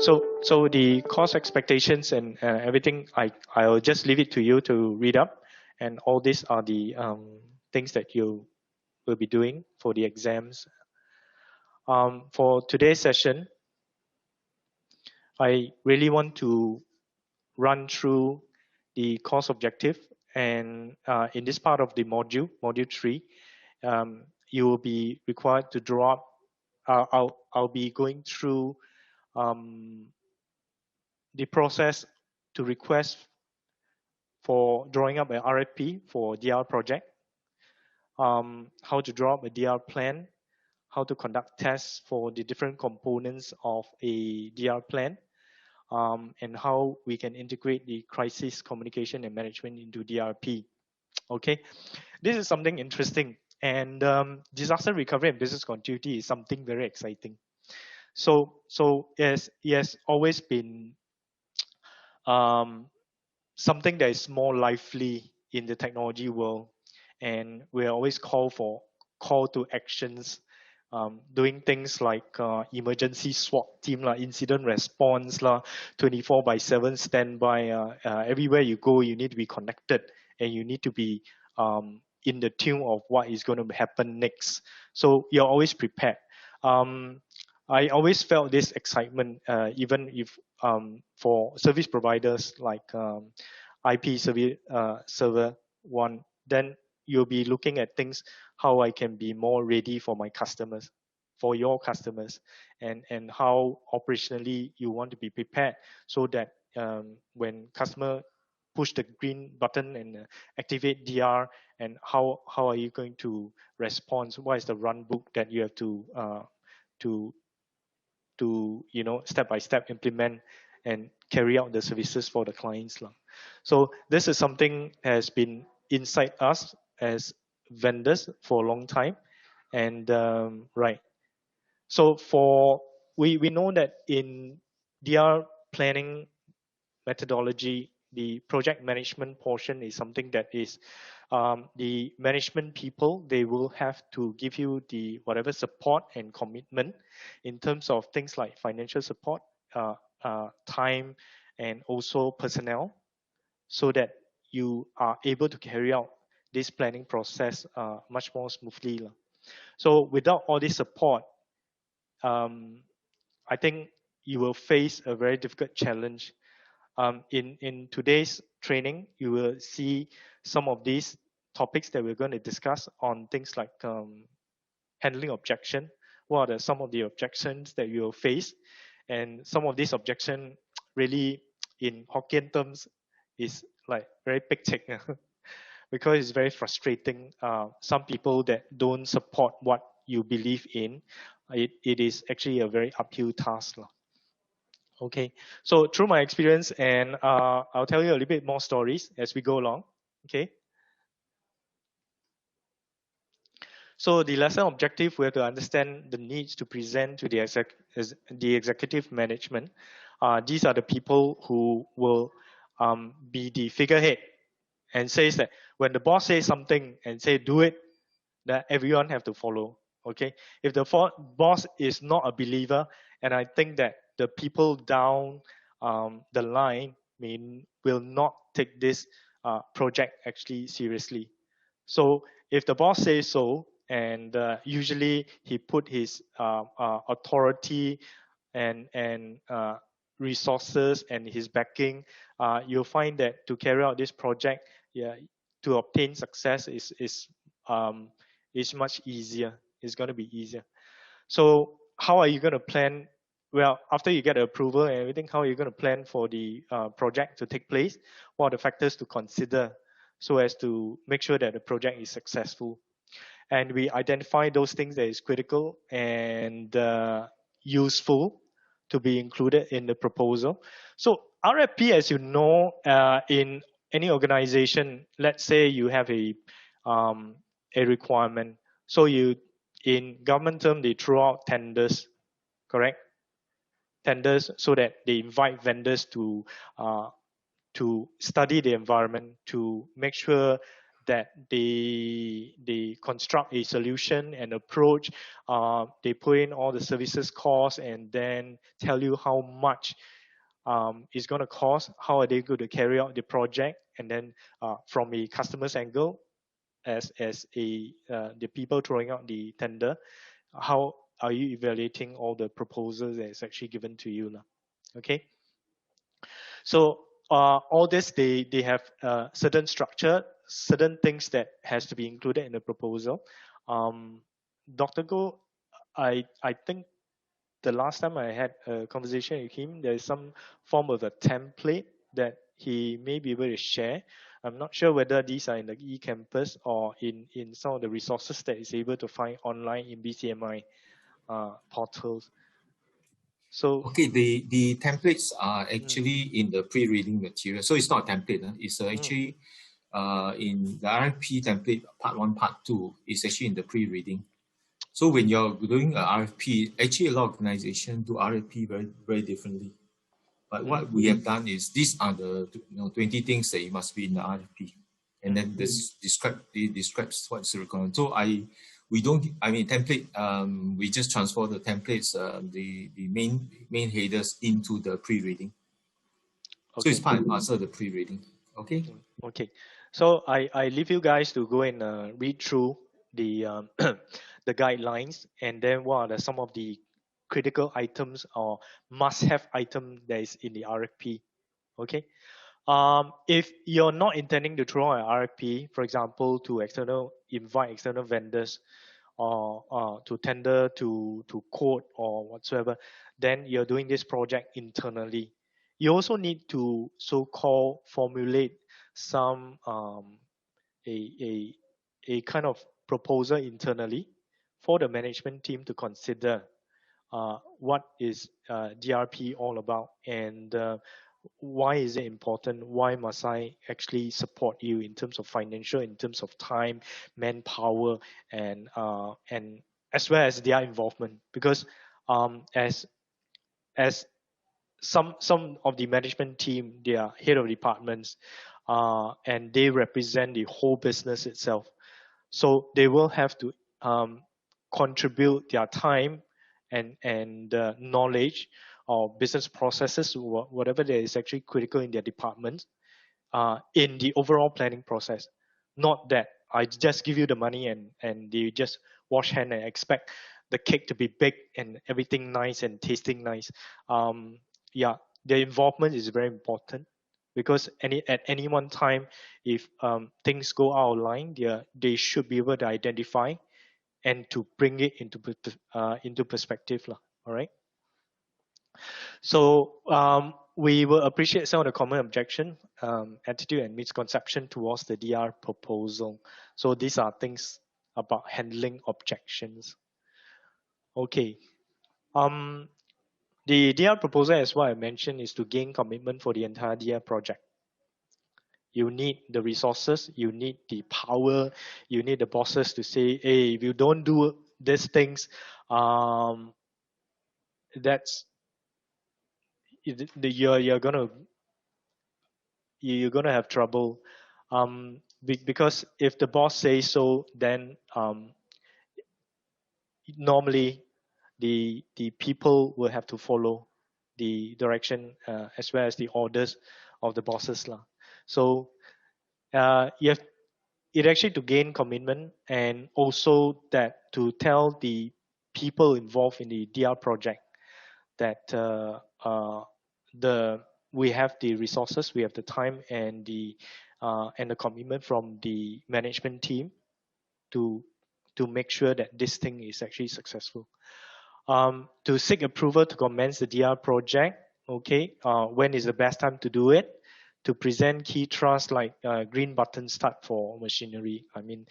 So the cost expectations and everything, I'll just leave it to you to read up, and all these are the things that you will be doing for the exams. For today's session, I really want to run through the course objective, and in this part of the module 3, you will be required to draw up. I'll be going through the process to request for drawing up an RFP for DR project, how to draw up a DR plan, how to conduct tests for the different components of a DR plan, and how we can integrate the crisis communication and management into DRP. Okay, this is something interesting, and disaster recovery and business continuity is something very exciting. So yes, it has always been something that is more lively in the technology world, and we always call to actions, doing things like emergency SWAT team, incident response, 24/7 standby. Everywhere you go, you need to be connected, and you need to be in the tune of what is going to happen next. So you're always prepared. I always felt this excitement, even if for service providers like IP service server one, then you'll be looking at things, how I can be more ready for my customers, for your customers, and how operationally you want to be prepared, so that when customer push the green button and activate DR, and how are you going to respond? What is the run book that you have to step by step implement and carry out the services for the clients. So this is something has been inside us as vendors for a long time. And right. So we know that in DR planning methodology, the project management portion is something that is the management people, they will have to give you the whatever support and commitment in terms of things like financial support, time, and also personnel, so that you are able to carry out this planning process much more smoothly. So without all this support, I think you will face a very difficult challenge. In today's training, you will see some of these topics that we're going to discuss on things like handling objection. What are some of the objections that you will face? And some of these objections really, in Hokkien terms, is like very big tick because it's very frustrating. Some people that don't support what you believe in, it is actually a very uphill task. Okay, so through my experience, and I'll tell you a little bit more stories as we go along. Okay. So the lesson objective, we have to understand the needs to present to the executive management. These are the people who will be the figurehead and says that when the boss says something and say do it, that everyone have to follow. Okay, if the boss is not a believer, and I think that the people down the line will not take this project actually seriously. So if the boss says so, and usually he put his authority and resources and his backing, you'll find that to carry out this project, to obtain success is much easier. It's going to be easier. So how are you going to plan? Well, after you get approval and everything, how are you going to plan for the project to take place? What are the factors to consider so as to make sure that the project is successful? And we identify those things that is critical and useful to be included in the proposal. So RFP, as you know, in any organization, let's say you have a requirement. So in government term, they throw out tenders, correct? Tenders, so that they invite vendors to study the environment, to make sure that they construct a solution and approach. They put in all the services costs and then tell you how much it's going to cost, how are they going to carry out the project, and then from a customer's angle, as the people throwing out the tender, how are you evaluating all the proposals that is actually given to you now? Okay, so all this they have certain structure, certain things that has to be included in the proposal. Dr. Go, I think the last time I had a conversation with him, there is some form of a template that he may be able to share. I'm not sure whether these are in the eCampus or in some of the resources that is able to find online in BCMI portals. So okay, the templates are actually in the pre-reading material. So it's not a template. It's actually in the RFP template, part 1, part 2, is actually in the pre-reading. So when you're doing an RFP, actually a lot of organizations do RFP very, very differently. But what we have done is these are the 20 things that you must be in the RFP. And then this describes what's the requirement. So template, we just transfer the templates, the main headers into the pre-reading. Okay. So it's part and parcel of the pre-reading. Okay. Okay. So I leave you guys to go and read through the the guidelines, and then what are some of the critical items or must-have item that is in the RFP. Okay. If you're not intending to throw an RFP, for example, to invite external vendors or to tender to quote or whatsoever, then you're doing this project internally. You also need to so-called formulate some a kind of proposal internally for the management team to consider what is DRP all about, and why is it important? Why must I actually support you in terms of financial, in terms of time, manpower, and as well as their involvement? Because as some of the management team, they are head of departments, and they represent the whole business itself. So they will have to contribute their time and knowledge or business processes, whatever that is actually critical in their department, in the overall planning process. Not that I just give you the money and you just wash hand and expect the cake to be baked and everything nice and tasting nice. Yeah, their involvement is very important, because at any one time, if things go out of line, they should be able to identify and to bring it into perspective, lah. All right. So we will appreciate some of the common objection, attitude, and misconception towards the DR proposal. So these are things about handling objections. Okay. The DR proposal, as what I mentioned, is to gain commitment for the entire DR project. You need the resources, you need the power, you need the bosses to say, hey, if you don't do these things, that's you're gonna have trouble, because if the boss says so, then normally the people will have to follow the direction, as well as the orders of the bosses lah. So you have it actually to gain commitment, and also that to tell the people involved in the DR project that we have the resources, we have the time, and the commitment from the management team to make sure that this thing is actually successful. To seek approval to commence the DR project. Okay, when is the best time to do it? To present key trust like green button start for machinery. I mean,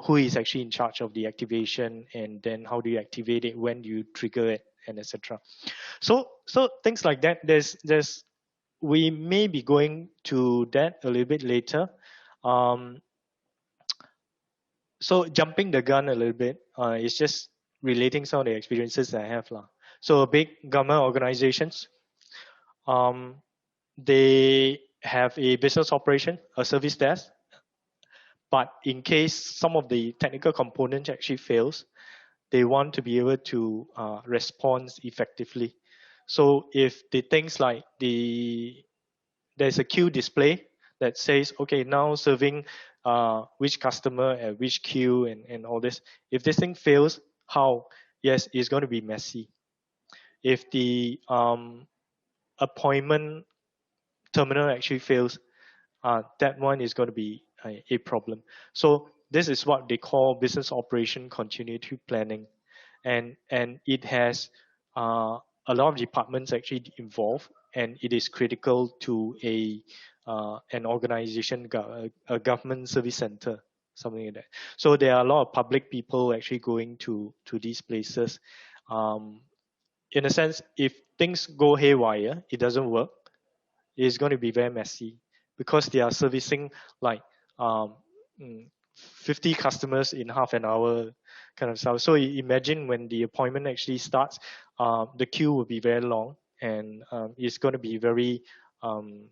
who is actually in charge of the activation, and then how do you activate it? When do you trigger it, and etc. So things like that. We may be going to that a little bit later. So jumping the gun a little bit, it's just relating some of the experiences that I have lah. So big government organizations, they have a business operation, a service desk, But in case some of the technical components actually fails, they want to be able to respond effectively. So if the things like there's a queue display that says, okay, now serving which customer at which queue and all this. If this thing fails, how? Yes, it's going to be messy. If the appointment terminal actually fails, that one is going to be a problem. So this is what they call business operation continuity planning, and it has a lot of departments actually involved, and it is critical to an organization, a government service center, something like that. So there are a lot of public people actually going to these places. Um, in a sense, if things go haywire, it doesn't work, it's going to be very messy because they are servicing like um, 50 customers in half an hour kind of stuff. So imagine when the appointment actually starts, the queue will be very long, and it's going to be very um,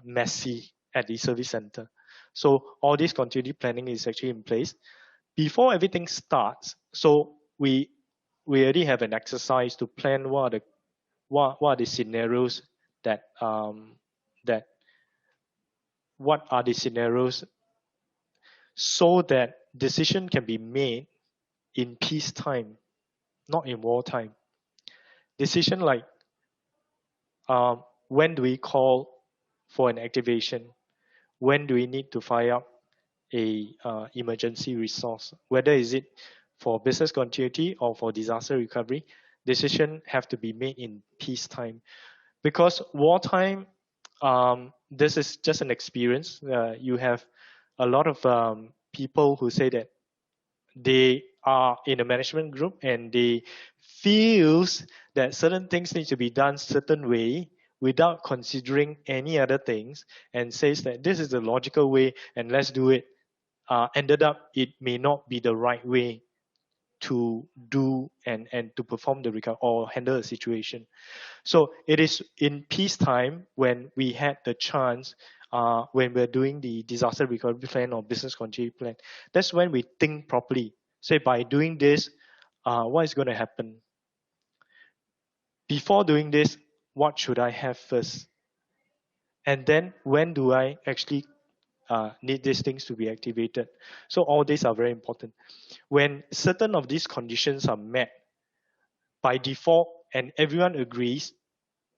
messy at the service center. So all this continuity planning is actually in place before everything starts. So we already have an exercise to plan what are the scenarios that that what are the scenarios so that decision can be made in peacetime, not in wartime. Decision like when do we call for an activation, when do we need to fire up a emergency resource, whether is it for business continuity or for disaster recovery, decision have to be made in peacetime. Because wartime, this is just an experience. You have a lot of people who say that they are in a management group and they feels that certain things need to be done certain way without considering any other things, and says that this is the logical way and let's do it. Ended up it may not be the right way to do and to perform the recovery or handle a situation. So it is in peacetime when we had the chance, when we're doing the disaster recovery plan or business continuity plan, that's when we think properly. Say by doing this, what is going to happen? Before doing this, what should I have first? And then when do I actually need these things to be activated? So all these are very important. When certain of these conditions are met by default and everyone agrees,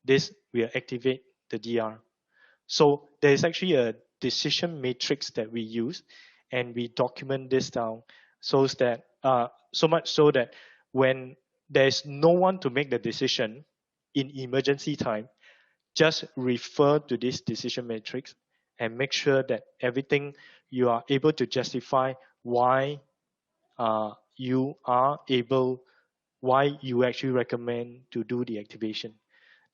this will activate the DR. So there is actually a decision matrix that we use, and we document this down so that so much so that when there's no one to make the decision in emergency time, just refer to this decision matrix and make sure that everything you are able to justify why you are able, why you actually recommend to do the activation.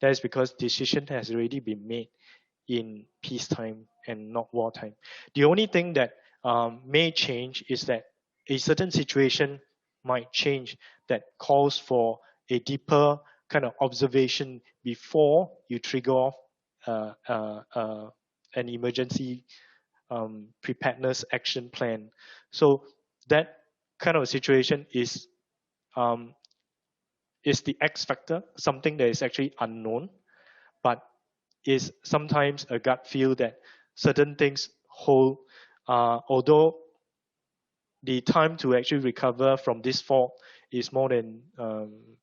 That is because decision has already been made in peacetime and not wartime. The only thing that may change is that a certain situation might change that calls for a deeper kind of observation before you trigger off an emergency preparedness action plan. So that kind of situation um, is the X factor, something that is actually unknown, but is sometimes a gut feel that certain things hold, although the time to actually recover from this fault is more than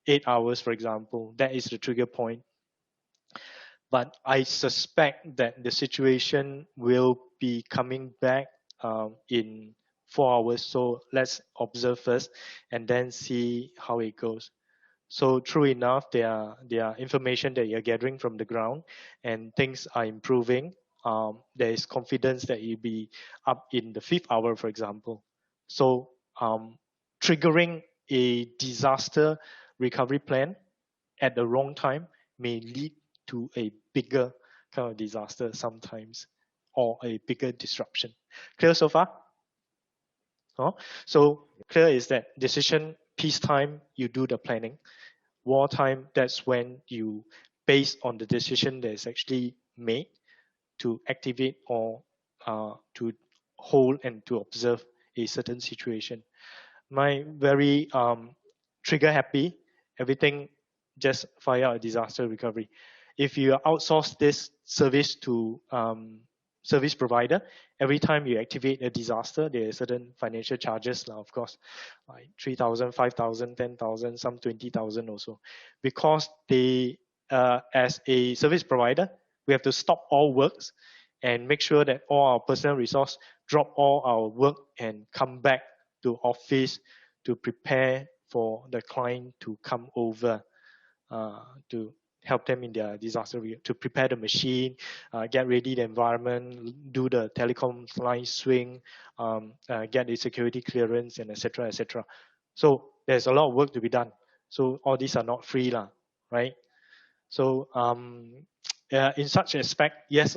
8 hours, for example. That is the trigger point. But I suspect that the situation will be coming back in 4 hours. So let's observe first and then see how it goes. So true enough, there are information that you're gathering from the ground, and things are improving. There is confidence that you'll be up in the 5th hour, for example. So triggering a disaster recovery plan at the wrong time may lead to a bigger kind of disaster sometimes, or a bigger disruption. Clear so far? Huh? So clear is that decision peacetime, you do the planning. Wartime, that's when you, based on the decision that is actually made to activate or to hold and to observe a certain situation. My very trigger happy, everything just fire out a disaster recovery. If you outsource this service to service provider, every time you activate a disaster, there are certain financial charges now, of course, like 3,000, 5,000, 10,000, some 20,000 also, because they, as a service provider, we have to stop all works and make sure that all our personal resource drop all our work and come back to office to prepare for the client to come over to help them in their disaster, to prepare the machine, get ready the environment, do the telecom line swing, get the security clearance, and etc. etc. So there's a lot of work to be done. So all these are not free, lah, right? So in such aspect, yes,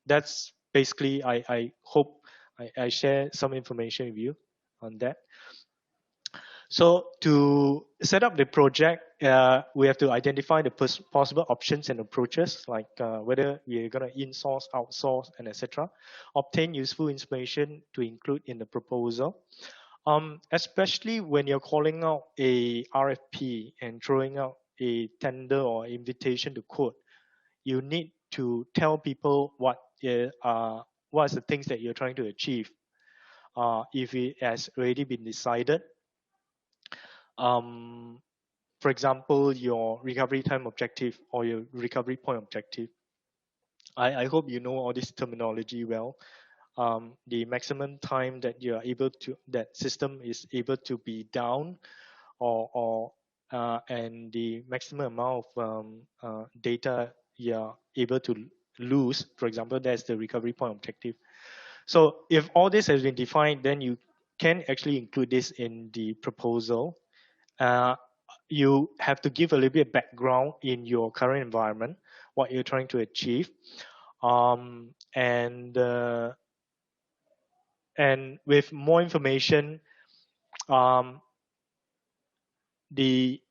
that's basically, I hope I share some information with you on that. So to set up the project, we have to identify the possible options and approaches, like whether we're going to in-source, outsource, and etc. Obtain useful information to include in the proposal. Especially when you're calling out a RFP and throwing out a tender or invitation to quote, you need to tell people what's the things that you're trying to achieve. If it has already been decided, for example, your recovery time objective or your recovery point objective. I hope you know all this terminology well. The maximum time that you are able to, that system is able to be down, or and the maximum amount of data you are able to lose. For example, that's the recovery point objective. So if all this has been defined, then you can actually include this in the proposal. You have to give a little bit of background in your current environment, what you're trying to achieve, and with more information, the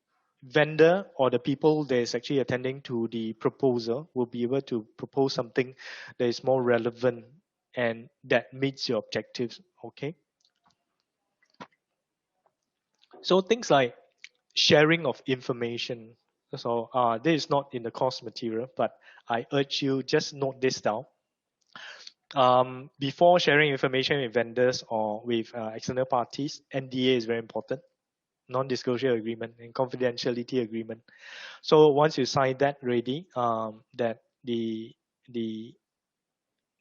vendor or the people that is actually attending to the proposal will be able to propose something that is more relevant and that meets your objectives. Okay. So things like sharing of information. So this is not in the course material, but I urge you just note this down. Before sharing information with vendors or with external parties, NDA is very important, non-disclosure agreement and confidentiality agreement. So once you sign that ready, that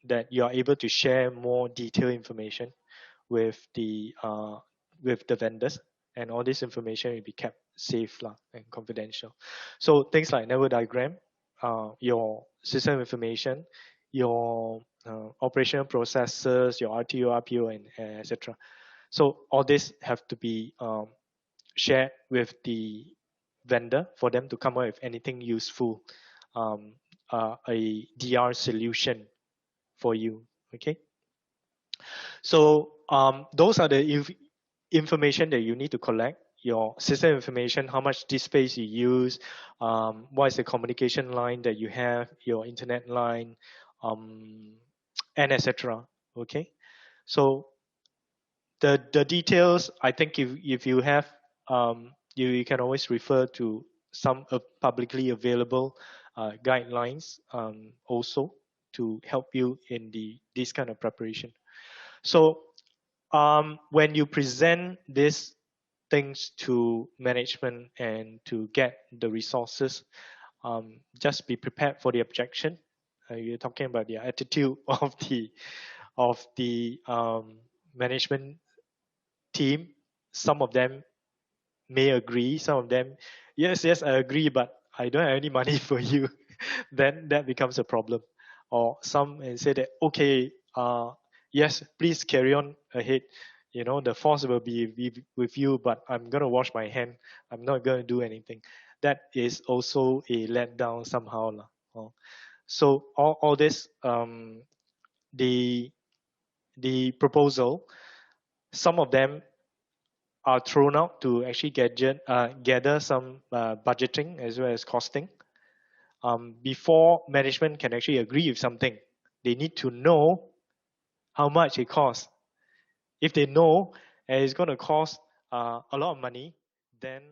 that you are able to share more detailed information with the vendors, and all this information will be kept safe and confidential. So things like network diagram, your system information, your operational processes, your RTO, RPO, and etc. So all this have to be shared with the vendor for them to come up with anything useful, a DR solution for you. Okay. So those are the information that you need to collect. Your system information, how much disk space you use, what is the communication line that you have, your internet line, and etc. Okay. So the details, I think if you have, you can always refer to some publicly available guidelines also to help you in this kind of preparation. So when you present these things to management and to get the resources, just be prepared for the objection. You're talking about the attitude of the management team. Some of them may agree, some of them, yes, I agree, but I don't have any money for you. Then that becomes a problem. Or some say that, okay, yes, please carry on ahead. The force will be with you, but I'm going to wash my hand. I'm not going to do anything. That is also a letdown somehow. So all this, the proposal, some of them are thrown out to actually gather some budgeting as well as costing. Before management can actually agree with something, they need to know how much it costs. If they know it's going to cost a lot of money, then